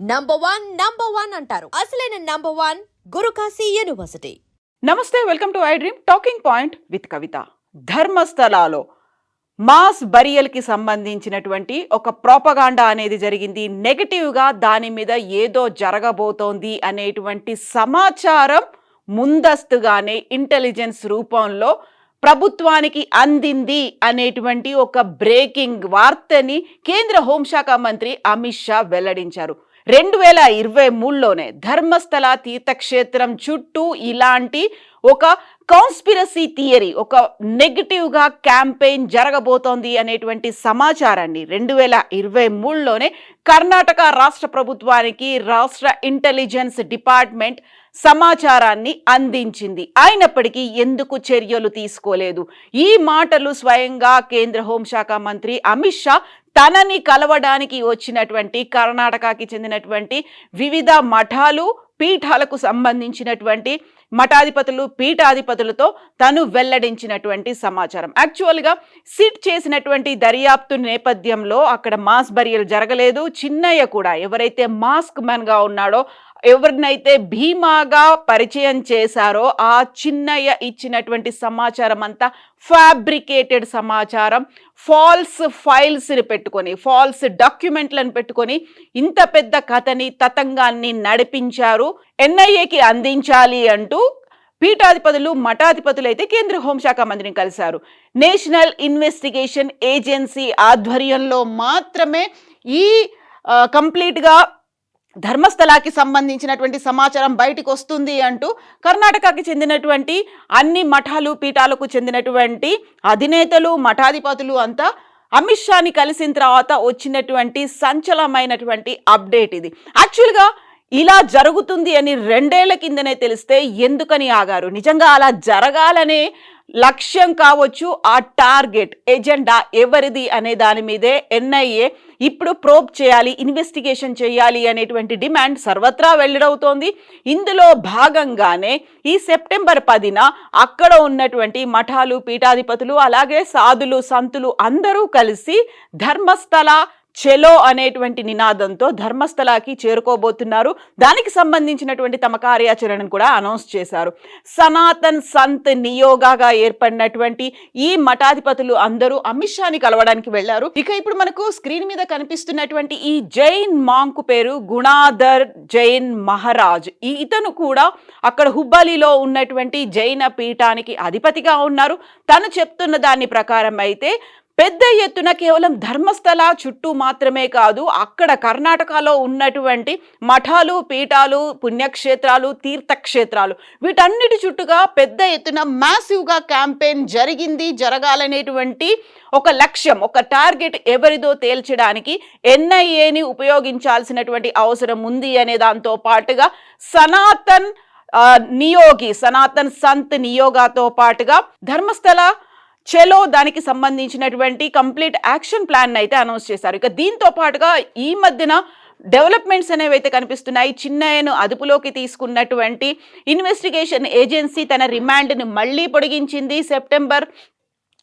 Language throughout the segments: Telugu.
నంబర్ వన్ అంటారు. అసలైన నంబర్ 1 గురుకాశీ యూనివర్సిటీ. నమస్తే, welcome to I dream talking point with Kavitha. ధర్మస్థలాలో మాస్ బరియల్కి సంబంధించినటువంటి ఒక ప్రోపగాండా అనేది జరిగింది. నెగటివ్గా దాని మీద ఏదో జరగబోతోంది అనేటువంటి సమాచారం ముందస్తుగానే ఇంటెలిజెన్స్ రూపంలో ప్రభుత్వానికి అందింది అనేటువంటి ఒక బ్రేకింగ్ వార్తని కేంద్ర హోంశాఖ మంత్రి అమిత్ షా వెల్లడించారు. 2023లోనే ధర్మస్థల తీర్థక్షేత్రం చుట్టూ ఇలాంటి ఒక కాన్స్పిరసీ థియరీ, ఒక నెగటివ్గా క్యాంపెయిన్ జరగబోతోంది అనేటువంటి సమాచారాన్ని 2023లోనే కర్ణాటక రాష్ట్ర ప్రభుత్వానికి రాష్ట్ర ఇంటెలిజెన్స్ డిపార్ట్మెంట్ సమాచారాన్ని అందించింది. అయినప్పటికీ ఎందుకు చర్యలు తీసుకోలేదు? ఈ మాటలు స్వయంగా కేంద్ర హోంశాఖ మంత్రి అమిత్ షా తనని కలవడానికి వచ్చినటువంటి కర్ణాటకకి చెందినటువంటి వివిధ మఠాలు, పీఠాలకు సంబంధించినటువంటి మఠాధిపతులు, పీఠాధిపతులతో తను వెల్లడించినటువంటి సమాచారం. యాక్చువల్గా సిట్ చేసినటువంటి దర్యాప్తు నేపథ్యంలో అక్కడ మాస్ బరియల్ జరగలేదు. చిన్నయ్య కూడా ఎవరైతే మాస్క్ మ్యాన్గా ఉన్నాడో, ఎవరినైతే భీమాగా పరిచయం చేశారో ఆ చిన్నయ్య ఇచ్చినటువంటి సమాచారం అంతా ఫ్యాబ్రికేటెడ్ సమాచారం, ఫాల్స్ ఫైల్స్ని పెట్టుకొని, ఫాల్స్ డాక్యుమెంట్లను పెట్టుకొని ఇంత పెద్ద కథని, తతంగాన్ని నడిపించారు. ఎన్ఐఏకి అందించాలి అంటూ పీఠాధిపతులు, మఠాధిపతులు అయితే కేంద్ర హోంశాఖ మంత్రిని కలిశారు. నేషనల్ ఇన్వెస్టిగేషన్ ఏజెన్సీ ఆధ్వర్యంలో మాత్రమే ఈ కంప్లీట్గా ధర్మస్థలాకి సంబంధించినటువంటి సమాచారం బయటికి వస్తుంది అంటూ కర్ణాటకకి చెందినటువంటి అన్ని మఠాలు, పీఠాలకు చెందినటువంటి అధినేతలు, మఠాధిపతులు అంతా అమిత్ షాని కలిసిన తర్వాత వచ్చినటువంటి సంచలనమైనటువంటి అప్డేట్ ఇది. యాక్చువల్గా ఇలా జరుగుతుంది అని 2 ఏళ్ల కిందనే తెలిస్తే ఎందుకని ఆగారు? నిజంగా అలా జరగాలనే లక్ష్యం కావచ్చు, ఆ టార్గెట్ ఎజెండా ఎవరిది అనే దాని మీదే ఎన్ఐఏ ఇప్పుడు ప్రోబ్ చేయాలి, ఇన్వెస్టిగేషన్ చేయాలి అనేటువంటి డిమాండ్ సర్వత్రా వెల్లడవుతోంది. ఇందులో భాగంగానే ఈ సెప్టెంబర్ 10న అక్కడ ఉన్నటువంటి మఠాలు, పీఠాధిపతులు, అలాగే సాధులు, సంతులు అందరూ కలిసి ధర్మస్థల చెలో అనేటువంటి నినాదంతో ధర్మస్థలాకి చేరుకోబోతున్నారు. దానికి సంబంధించినటువంటి తమ కార్యాచరణను కూడా అనౌన్స్ చేశారు. సనాతన్ సంత్ నియోగాగా ఏర్పడినటువంటి ఈ మఠాధిపతులు అందరూ అమిత్ షాని కలవడానికి వెళ్లారు. ఇక ఇప్పుడు మనకు స్క్రీన్ మీద కనిపిస్తున్నటువంటి ఈ జైన్ మాంకు పేరు గుణాధర్ జైన్ మహారాజ్. ఇతను కూడా అక్కడ హుబ్బాలీలో ఉన్నటువంటి జైన పీఠానికి అధిపతిగా ఉన్నారు. తను చెప్తున్న దాని ప్రకారం అయితే పెద్ద ఎత్తున కేవలం ధర్మస్థల చుట్టూ మాత్రమే కాదు, అక్కడ కర్ణాటకలో ఉన్నటువంటి మఠాలు, పీఠాలు, పుణ్యక్షేత్రాలు, తీర్థక్షేత్రాలు వీటన్నిటి చుట్టూగా పెద్ద ఎత్తున మ్యాసివ్గా క్యాంపెయిన్ జరగాలనేటువంటి ఒక లక్ష్యం, ఒక టార్గెట్ ఎవరిదో తేల్చడానికి ఎన్ఐఏని ఉపయోగించాల్సినటువంటి అవసరం ఉంది అనే దాంతో పాటుగా సనాతన్ సంత్ నియోగాతో పాటుగా ధర్మస్థల చెలో దానికి సంబంధించినటువంటి కంప్లీట్ యాక్షన్ ప్లాన్ అయితే అనౌన్స్ చేశారు. ఇక దీంతో పాటుగా ఈ మధ్యన డెవలప్మెంట్స్ అనేవి అయితే కనిపిస్తున్నాయి. చిన్నయ్యను అదుపులోకి తీసుకున్నటువంటి ఇన్వెస్టిగేషన్ ఏజెన్సీ తన రిమాండ్ని మళ్ళీ పొడిగించింది. సెప్టెంబర్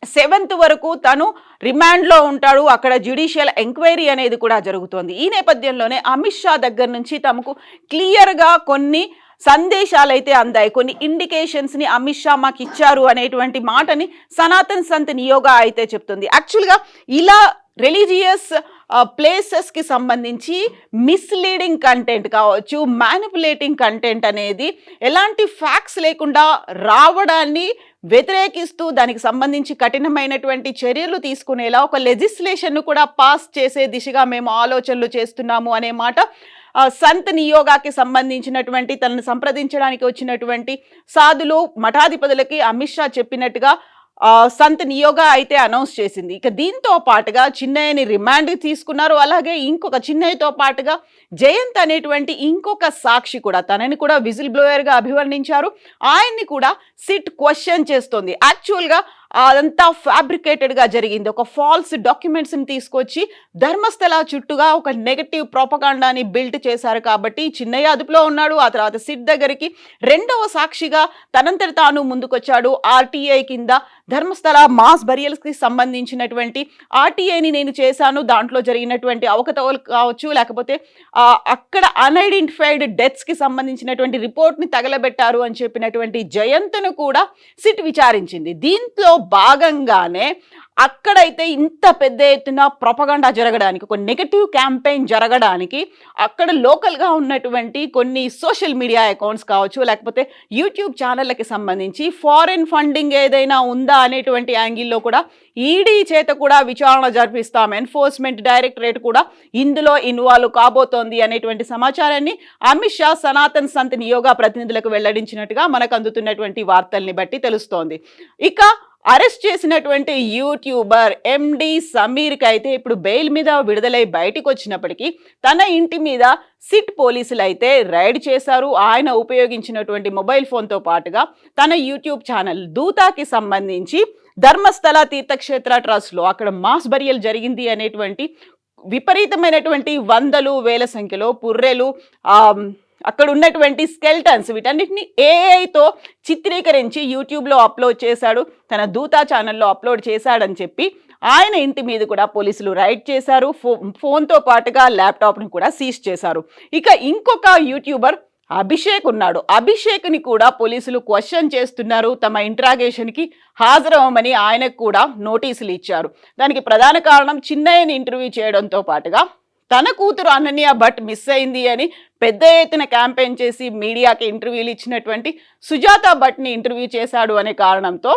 7th వరకు తను రిమాండ్లో ఉంటాడు. అక్కడ జ్యుడిషియల్ ఎంక్వైరీ అనేది కూడా జరుగుతోంది. ఈ నేపథ్యంలోనే అమిత్ షా దగ్గర నుంచి తమకు క్లియర్గా కొన్ని సందేశాలు అయితే అందాయి, కొన్ని ఇండికేషన్స్ని అమిత్ షా మాకు ఇచ్చారు అనేటువంటి మాటని సనాతన్ సంత్ నియోగా అయితే చెప్తుంది. యాక్చువల్గా ఇలా రిలీజియస్ ప్లేసెస్కి సంబంధించి మిస్లీడింగ్ కంటెంట్ కావచ్చు, మ్యానిపులేటింగ్ కంటెంట్ అనేది ఎలాంటి ఫ్యాక్ట్స్ లేకుండా రావడాన్ని వ్యతిరేకిస్తూ దానికి సంబంధించి కఠినమైనటువంటి చర్యలు తీసుకునేలా ఒక లెజిస్లేషన్ను కూడా పాస్ చేసే దిశగా మేము ఆలోచనలు చేస్తున్నాము అనే మాట సంత్ నియోగాకి సంబంధించినటువంటి తనను సంప్రదించడానికి వచ్చినటువంటి సాధులు, మఠాధిపతులకి అమిత్ షా చెప్పినట్టుగా సంత్ నియోగా అయితే అనౌన్స్ చేసింది. ఇక దీంతో పాటుగా చిన్నయ్యని రిమాండ్ తీసుకున్నారు. అలాగే ఇంకొక చిన్నయ్యతో పాటుగా జయంత్ అనేటువంటి ఇంకొక సాక్షి కూడా, తనని కూడా విజిల్ బ్లోయర్గా అభివర్ణించారు. ఆయన్ని కూడా సిట్ క్వశ్చన్ చేస్తోంది. యాక్చువల్గా అదంతా ఫ్యాబ్రికేటెడ్గా జరిగింది. ఒక ఫాల్స్ డాక్యుమెంట్స్ని తీసుకొచ్చి ధర్మస్థల చుట్టూగా ఒక నెగటివ్ ప్రోపగాండాని బిల్డ్ చేశారు. కాబట్టి చిన్నయ్య అదుపులో ఉన్నాడు. ఆ తర్వాత సిట్ దగ్గరికి 2వ సాక్షిగా తనంతట తాను ముందుకొచ్చాడు. ఆర్టీఐ కింద ధర్మస్థల మాస్ బరియల్స్కి సంబంధించినటువంటి ఆర్టీఐని నేను చేశాను, దాంట్లో జరిగినటువంటి అవకతవకలు కావచ్చు, లేకపోతే అక్కడ అన్ఐడెంటిఫైడ్ డెత్స్కి సంబంధించినటువంటి రిపోర్ట్ని తగలబెట్టారు అని చెప్పినటువంటి జయంత్ను కూడా సిట్ విచారించింది. దీంట్లో భాగంగానే అక్కడైతే ఇంత పెద్ద ఎత్తున ప్రొపగండా జరగడానికి, ఒక నెగటివ్ క్యాంపెయిన్ జరగడానికి అక్కడ లోకల్గా ఉన్నటువంటి కొన్ని సోషల్ మీడియా అకౌంట్స్ కావచ్చు, లేకపోతే యూట్యూబ్ ఛానళ్ళకి సంబంధించి ఫారెన్ ఫండింగ్ ఏదైనా ఉందా అనేటువంటి యాంగిల్లో కూడా ఈడీ చేత కూడా విచారణ జరిపిస్తాం, ఎన్ఫోర్స్మెంట్ డైరెక్టరేట్ కూడా ఇందులో ఇన్వాల్వ్ కాబోతోంది అనేటువంటి సమాచారాన్ని అమిత్ షా సనాతన్ సంత్ నియోగా ప్రతినిధులకు వెల్లడించినట్టుగా మనకు అందుతున్నటువంటి వార్తల్ని బట్టి తెలుస్తోంది. ఇక అరెస్ట్ చేసినటువంటి యూట్యూబర్ ఎండి సమీర్కి అయితే ఇప్పుడు బెయిల్ మీద విడుదలై బయటకు వచ్చినప్పటికీ తన ఇంటి మీద సిట్ పోలీసులు అయితే రైడ్ చేశారు. ఆయన ఉపయోగించినటువంటి మొబైల్ ఫోన్తో పాటుగా తన యూట్యూబ్ ఛానల్ దూతాకి సంబంధించి ధర్మస్థల తీర్థక్షేత్ర ట్రస్ట్లో అక్కడ మాస్ బరియల్ జరిగింది అనేటువంటి విపరీతమైనటువంటి వందలు వేల సంఖ్యలో పుర్రెలు, అక్కడ ఉన్నటువంటి స్కెల్టన్స్, వీటన్నిటిని ఏఐతో చిత్రీకరించి యూట్యూబ్లో అప్లోడ్ చేశాడు, తన దూతా ఛానల్లో అప్లోడ్ చేశాడని చెప్పి ఆయన ఇంటి మీద కూడా పోలీసులు రైడ్ చేశారు. ఫోన్తో పాటుగా ల్యాప్టాప్ని కూడా సీజ్ చేశారు. ఇక ఇంకొక యూట్యూబర్ అభిషేక్ ఉన్నాడు. అభిషేక్ని కూడా పోలీసులు క్వశ్చన్ చేస్తున్నారు, తమ ఇంట్రాగేషన్కి హాజరవ్వమని ఆయనకు కూడా నోటీసులు ఇచ్చారు. దానికి ప్రధాన కారణం చిన్నయ్యని ఇంటర్వ్యూ చేయడంతో పాటుగా తన కూతురు అనన్య భట్ మిస్ అయింది అని పెద్ద ఎత్తున క్యాంపెయిన్ చేసి మీడియాకి ఇంటర్వ్యూలు ఇచ్చినటువంటి సుజాత భట్ని ఇంటర్వ్యూ చేశాడు అనే కారణంతో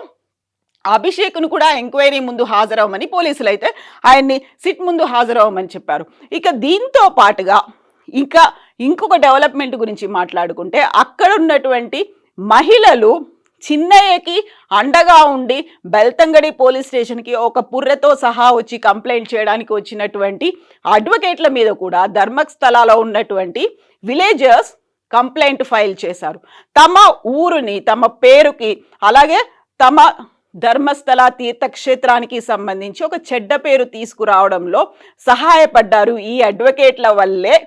అభిషేక్ను కూడా ఎంక్వైరీ ముందు హాజరవ్వమని పోలీసులు అయితే ఆయన్ని సిట్ ముందు హాజరవ్వమని చెప్పారు. ఇక దీంతో పాటుగా ఇంకా ఇంకొక డెవలప్మెంట్ గురించి మాట్లాడుకుంటే అక్కడ ఉన్నటువంటి మహిళలు చిన్నయ్యకి అండగా ఉండి బెల్తంగడి పోలీస్ స్టేషన్కి ఒక పుర్రెతో సహా వచ్చి కంప్లైంట్ చేయడానికి వచ్చినటువంటి అడ్వకేట్ల మీద కూడా ధర్మస్థలాలో ఉన్నటువంటి విలేజర్స్ కంప్లైంట్ ఫైల్ చేశారు. తమ ఊరుని, తమ పేరుకి, అలాగే తమ ధర్మస్థల తీర్థక్షేత్రానికి సంబంధించి ఒక చెడ్డ పేరు తీసుకురావడంలో సహాయపడ్డారు. ఈ అడ్వకేట్ల వల్లే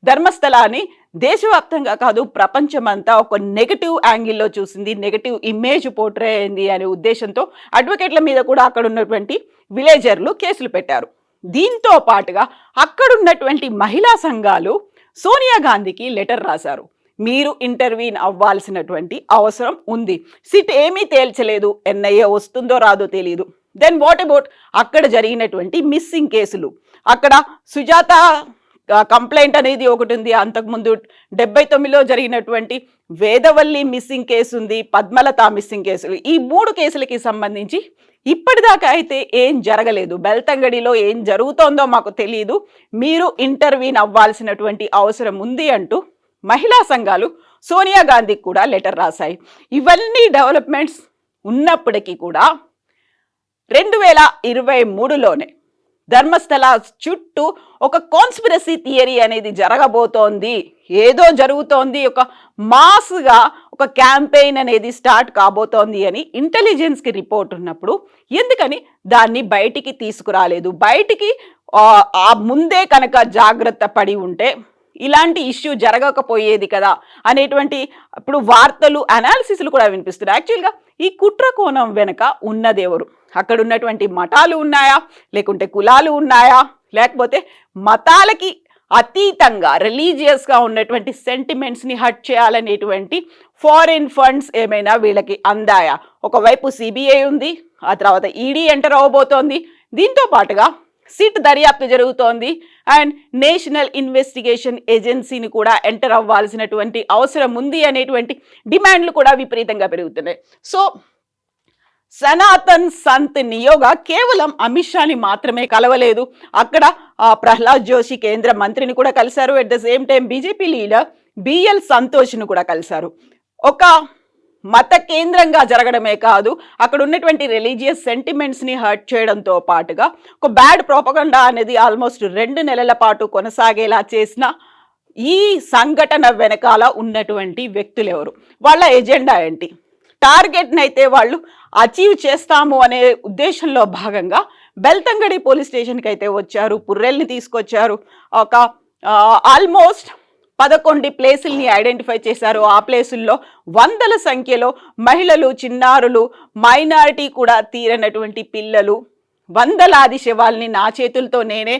ధర్మస్థలాన్ని దేశవ్యాప్తంగా కాదు ప్రపంచమంతా ఒక నెగటివ్ యాంగిల్లో చూసింది, నెగటివ్ ఇమేజ్ పోర్ట్రే అయింది అనే ఉద్దేశంతో అడ్వకేట్ల మీద కూడా అక్కడ ఉన్నటువంటి విలేజర్లు కేసులు పెట్టారు. దీంతో పాటుగా అక్కడున్నటువంటి మహిళా సంఘాలు సోనియా గాంధీకి లెటర్ రాశారు, మీరు ఇంటర్వ్యూన్ అవ్వాల్సినటువంటి అవసరం ఉంది, సిట్ ఏమీ తేల్చలేదు, ఎన్ఐఏ వస్తుందో రాదో తెలియదు, దెన్ వాట్ అబౌట్ అక్కడ జరిగినటువంటి మిస్సింగ్ కేసులు, అక్కడ సుజాత కంప్లైంట్ అనేది ఒకటి ఉంది, అంతకుముందు 79లో జరిగినటువంటి వేదవల్లి మిస్సింగ్ కేసు ఉంది, పద్మలత మిస్సింగ్ కేసులు, ఈ 3 కేసులకి సంబంధించి ఇప్పటిదాకా అయితే ఏం జరగలేదు, బెల్తంగడిలో ఏం జరుగుతోందో మాకు తెలియదు, మీరు ఇంటర్వ్యూన్ అవ్వాల్సినటువంటి అవసరం ఉంది అంటూ మహిళా సంఘాలు సోనియా గాంధీకి కూడా లెటర్ రాశాయి. ఇవన్నీ డెవలప్మెంట్స్ ఉన్నప్పటికీ కూడా 2023లోనే ధర్మస్థల చుట్టూ ఒక కాన్స్పిరసీ థియరీ అనేది జరగబోతోంది, ఏదో జరుగుతోంది, ఒక మాస్గా ఒక క్యాంపెయిన్ అనేది స్టార్ట్ కాబోతోంది అని ఇంటెలిజెన్స్కి రిపోర్ట్ ఉన్నప్పుడు ఎందుకని దాన్ని బయటికి తీసుకురాలేదు? బయటికి ముందే కనుక జాగ్రత్త పడి ఉంటే ఇలాంటి ఇష్యూ జరగకపోయేది కదా అనేటువంటి ఇప్పుడు వార్తలు, అనాలిసిస్లు కూడా వినిపిస్తున్నాయి. యాక్చువల్గా ఈ కుట్ర కోణం వెనుక ఉన్నదెవరు? అక్కడ ఉన్నటువంటి మఠాలు ఉన్నాయా, లేకుంటే కులాలు ఉన్నాయా, లేకపోతే మతాలకి అతీతంగా రిలీజియస్గా ఉన్నటువంటి సెంటిమెంట్స్ని హర్ట్ చేయాలనేటువంటి ఫారిన్ ఫండ్స్ ఏమైనా వీళ్ళకి అందాయా? ఒకవైపు సిబిఐ ఉంది, ఆ తర్వాత ఈడీ ఎంటర్ అవ్వబోతోంది, దీంతో పాటుగా సిట్ దర్యాప్తు జరుగుతోంది అండ్ నేషనల్ ఇన్వెస్టిగేషన్ ఏజెన్సీని కూడా ఎంటర్ అవ్వాల్సినటువంటి అవసరం ఉంది అనేటువంటి డిమాండ్లు కూడా విపరీతంగా పెరుగుతున్నాయి. సో సనాతన్ సంత్ నియోగా కేవలం అమిత్ షాని మాత్రమే కలవలేదు, అక్కడ ప్రహ్లాద్ జోషి కేంద్ర మంత్రిని కూడా కలిశారు, at the same time BJP leader BL సంతోష్ను కూడా కలిశారు. ఒక మత కేంద్రంగా జరగడమే కాదు, అక్కడ ఉన్నటువంటి రిలీజియస్ సెంటిమెంట్స్ని హర్ట్ చేయడంతో పాటుగా ఒక బ్యాడ్ ప్రోపగండా అనేది ఆల్మోస్ట్ 2 నెలల పాటు కొనసాగేలా చేసిన ఈ సంఘటన వెనకాల ఉన్నటువంటి వ్యక్తులు ఎవరు, వాళ్ళ ఎజెండా ఏంటి, టార్గెట్ని అయితే వాళ్ళు అచీవ్ చేస్తాము అనే ఉద్దేశంలో భాగంగా బెల్తంగడి పోలీస్ స్టేషన్కి అయితే వచ్చారు, పుర్రెల్ని తీసుకొచ్చారు, ఒక ఆల్మోస్ట్ 11 ప్లేసుల్ని ఐడెంటిఫై చేశారు. ఆ ప్లేసుల్లో వందల సంఖ్యలో మహిళలు, చిన్నారులు, మైనారిటీ కూడా తీరనటువంటి పిల్లలు, వందలాది శవాల్ని నా చేతులతో నేనే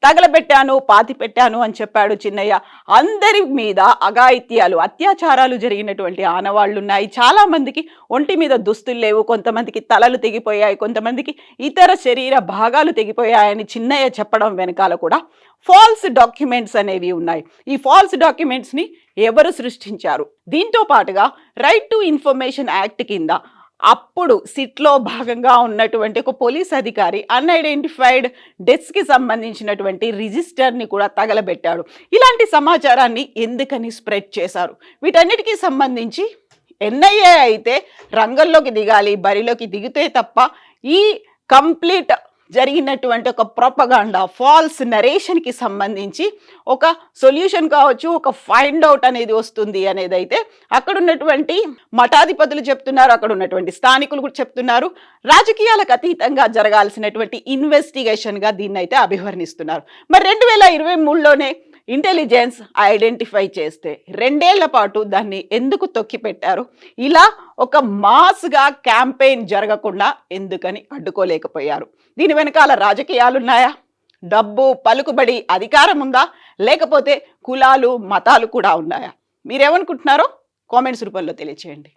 తగలబెట్టాను, పాతి పెట్టాను అని చెప్పాడు చిన్నయ్య. అందరి మీద అఘాయిత్యాలు, అత్యాచారాలు జరిగినటువంటి ఆనవాళ్లు ఉన్నాయి. చాలా మందికి ఒంటి మీద దుస్తులు లేవు, కొంతమందికి తలలు తెగిపోయాయి, కొంతమందికి ఇతర శరీర భాగాలు తెగిపోయాయని చిన్నయ్య చెప్పడం వెనకాల కూడా ఫాల్స్ డాక్యుమెంట్స్ అనేవి ఉన్నాయి. ఈ ఫాల్స్ డాక్యుమెంట్స్ని ఎవరు సృష్టించారు? దీంతో పాటుగా రైట్ టు ఇన్ఫర్మేషన్ యాక్ట్ కింద అప్పుడు సిట్లో భాగంగా ఉన్నటువంటి ఒక పోలీస్ అధికారి అన్ఐడెంటిఫైడ్ డెత్స్కి సంబంధించినటువంటి రిజిస్టర్ని కూడా తగలబెట్టాడు. ఇలాంటి సమాచారాన్ని ఎందుకని స్ప్రెడ్ చేశారు? వీటన్నిటికీ సంబంధించి ఎన్ఐఏ అయితే రంగంలోకి దిగాలి, బరిలోకి దిగితే తప్ప ఈ కంప్లీట్ జరిగినటువంటి ఒక ప్రొపగాండా, ఫాల్స్ నరేషన్కి సంబంధించి ఒక సొల్యూషన్ కావచ్చు, ఒక ఫైండ్ అవుట్ అనేది వస్తుంది అనేది అయితే అక్కడ ఉన్నటువంటి మఠాధిపతులు చెప్తున్నారు, అక్కడ ఉన్నటువంటి స్థానికులు కూడా చెప్తున్నారు. రాజకీయాలకు అతీతంగా జరగాల్సినటువంటి ఇన్వెస్టిగేషన్గా దీన్ని అయితే అభివర్ణిస్తున్నారు. మరి 2023లోనే ఇంటెలిజెన్స్ ఐడెంటిఫై చేస్తే 2 ఏళ్ల పాటు దాన్ని ఎందుకు తొక్కిపెట్టారు? ఇలా ఒక మాస్గా క్యాంపెయిన్ జరగకుండా ఎందుకని అడ్డుకోలేకపోయారు? దీని వెనకాల రాజకీయాలున్నాయా? డబ్బు, పలుకుబడి, అధికారం ఉందా? లేకపోతే కులాలు, మతాలు కూడా ఉన్నాయా? మీరేమనుకుంటున్నారో కామెంట్స్ రూపంలో తెలియచేయండి.